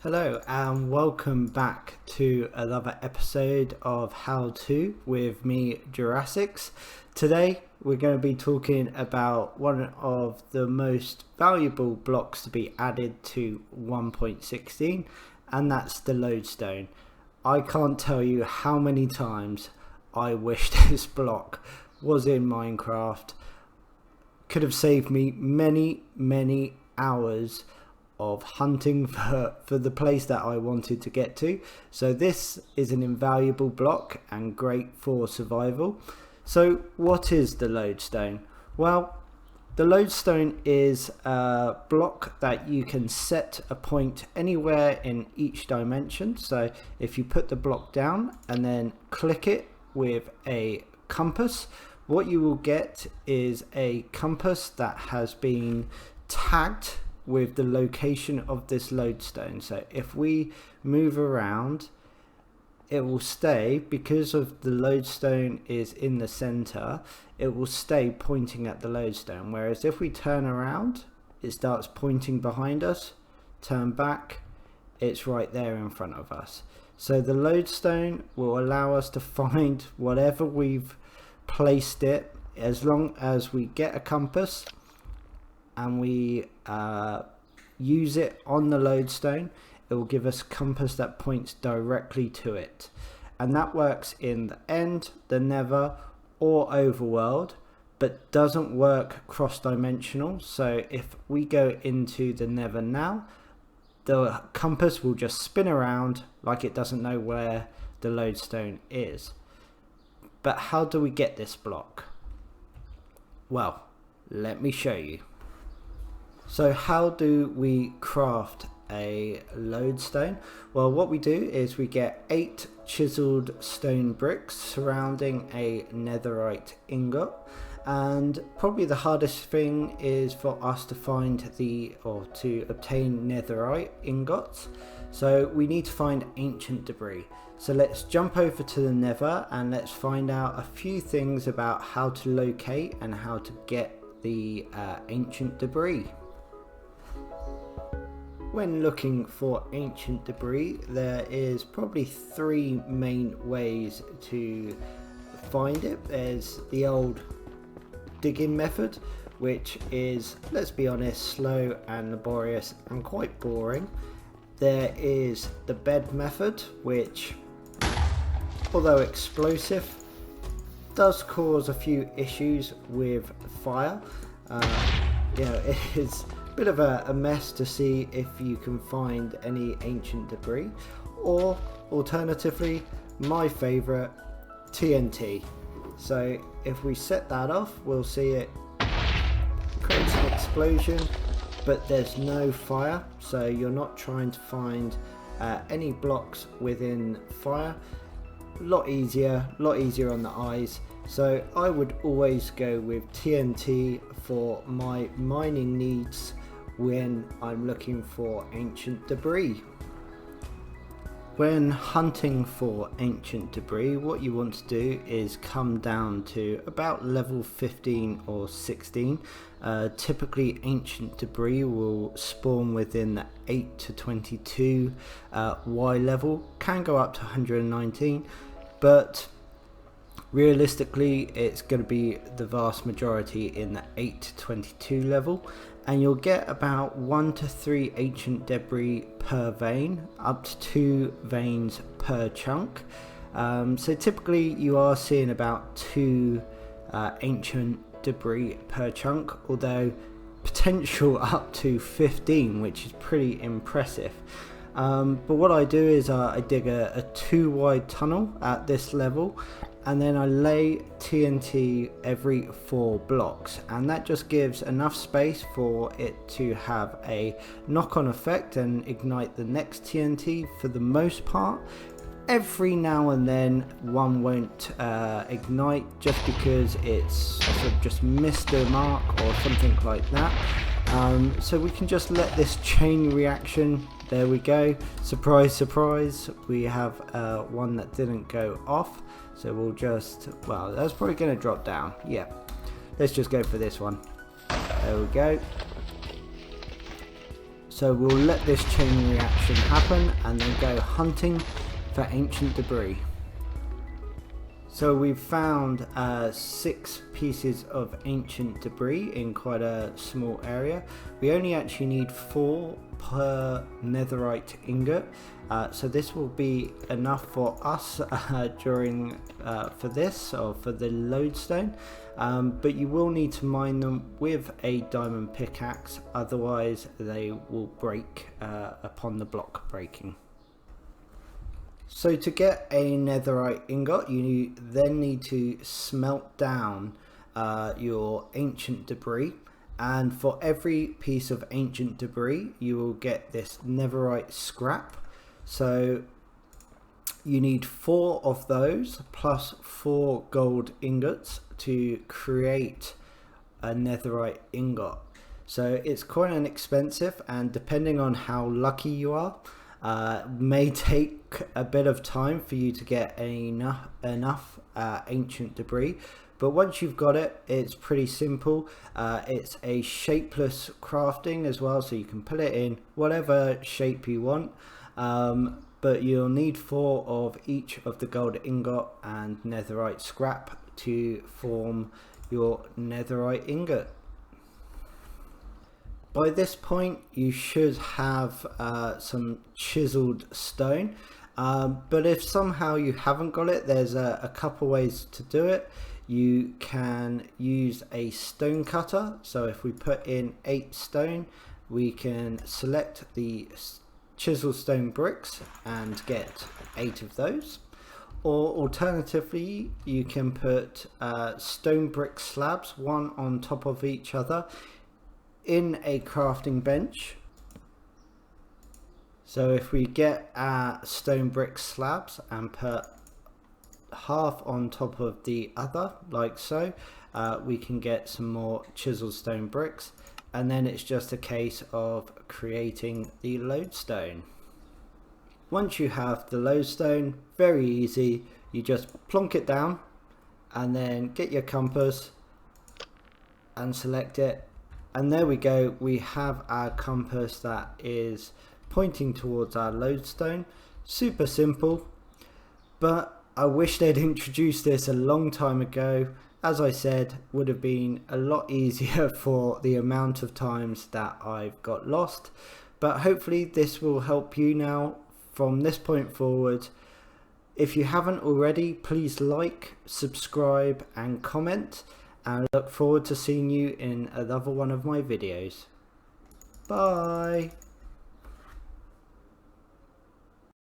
Hello and welcome back to another episode of How To with me, Jurassics. Today we're going to be talking about one of the most valuable blocks to be added to 1.16, and that's the Lodestone. I can't tell you how many times I wish this block was in Minecraft. Could have saved me many hours of hunting for the place that I wanted to get to. So this is an invaluable block and great for survival. So what is the Lodestone? Well, the Lodestone is a block that you can set a point anywhere in each dimension. So if you put the block down and then click it with a compass, what you will get is a compass that has been tagged with the location of this Lodestone. So if we move around, it will stay, because of the Lodestone is in the center, it will stay pointing at the Lodestone. Whereas if we turn around, it starts pointing behind us. Turn back, it's right there in front of us. So the Lodestone will allow us to find whatever we've placed it, as long as we get a compass and we use it on the Lodestone. It will give us a compass that points directly to it, and that works in the end, the Nether or overworld, but doesn't work cross-dimensional. So if we go into the Nether now, the compass will just spin around like it doesn't know where the Lodestone is. But how do we get this block? Well, let me show you. So how do we craft a Lodestone? Well, what we do is we get 8 chiseled stone bricks surrounding a Netherite Ingot, and probably the hardest thing is for us to find to obtain Netherite ingots. So we need to find ancient debris. So let's jump over to the Nether and let's find out a few things about how to locate and how to get the ancient debris. When looking for ancient debris, there is probably 3 main ways to find it. There's the old digging method, which is, let's be honest, slow and laborious and quite boring. There is the bed method, which, although explosive, does cause a few issues with fire. It is bit of a mess to see if you can find any ancient debris. Or alternatively, my favorite, TNT. So if we set that off, we'll see it creates an explosion, but there's no fire, so you're not trying to find any blocks within fire. A lot easier on the eyes. So I would always go with TNT for my mining needs when I'm looking for ancient debris. When hunting for ancient debris, what you want to do is come down to about level 15 or 16. Typically ancient debris will spawn within the 8 to 22 Y level, can go up to 119, but realistically it's going to be the vast majority in the 8 to 22 level, and you'll get about 1 to 3 ancient debris per vein, up to 2 veins per chunk. So typically you are seeing about 2 ancient debris per chunk, although potential up to 15, which is pretty impressive. But what I do is I dig a 2 wide tunnel at this level, and then I lay TNT every 4 blocks, and that just gives enough space for it to have a knock-on effect and ignite the next TNT for the most part. Every now and then one won't ignite, just because it's sort of just missed the mark or something like that. So we can just let this chain reaction, there we go, surprise surprise, we have one that didn't go off. So we'll just, well, that's probably going to drop down. Yeah, let's just go for this one. There we go. So we'll let this chain reaction happen and then go hunting for ancient debris. So we've found 6 pieces of ancient debris in quite a small area. We only actually need 4 per netherite ingot, so this will be enough for us for this, or for the lodestone, but you will need to mine them with a diamond pickaxe, otherwise they will break upon the block breaking. So to get a netherite ingot, you then need to smelt down your ancient debris, and for every piece of ancient debris you will get this netherite scrap. So you need 4 of those plus 4 gold ingots to create a netherite ingot. So it's quite inexpensive, and depending on how lucky you are, may take a bit of time for you to get enough ancient debris, but once you've got it, it's pretty simple. It's a shapeless crafting as well, so you can put it in whatever shape you want, but you'll need 4 of each of the gold ingot and netherite scrap to form your netherite ingot. By this point you should have some chiseled stone, but if somehow you haven't got it, there's a couple ways to do it. You can use a stone cutter, so if we put in 8 stone, we can select the chisel stone bricks and get 8 of those. Or alternatively, you can put stone brick slabs, one on top of each other, in a crafting bench. So if we get our stone brick slabs and put half on top of the other, like so, we can get some more chisel stone bricks, and then it's just a case of creating the lodestone. Once you have the lodestone, very easy, you just plonk it down and then get your compass and select it. And there we go, we have our compass that is pointing towards our lodestone. Super simple, but I wish they'd introduced this a long time ago. As I said, would have been a lot easier for the amount of times that I've got lost. But hopefully this will help you now from this point forward. If you haven't already, please like, subscribe and comment. And I look forward to seeing you in another one of my videos. Bye!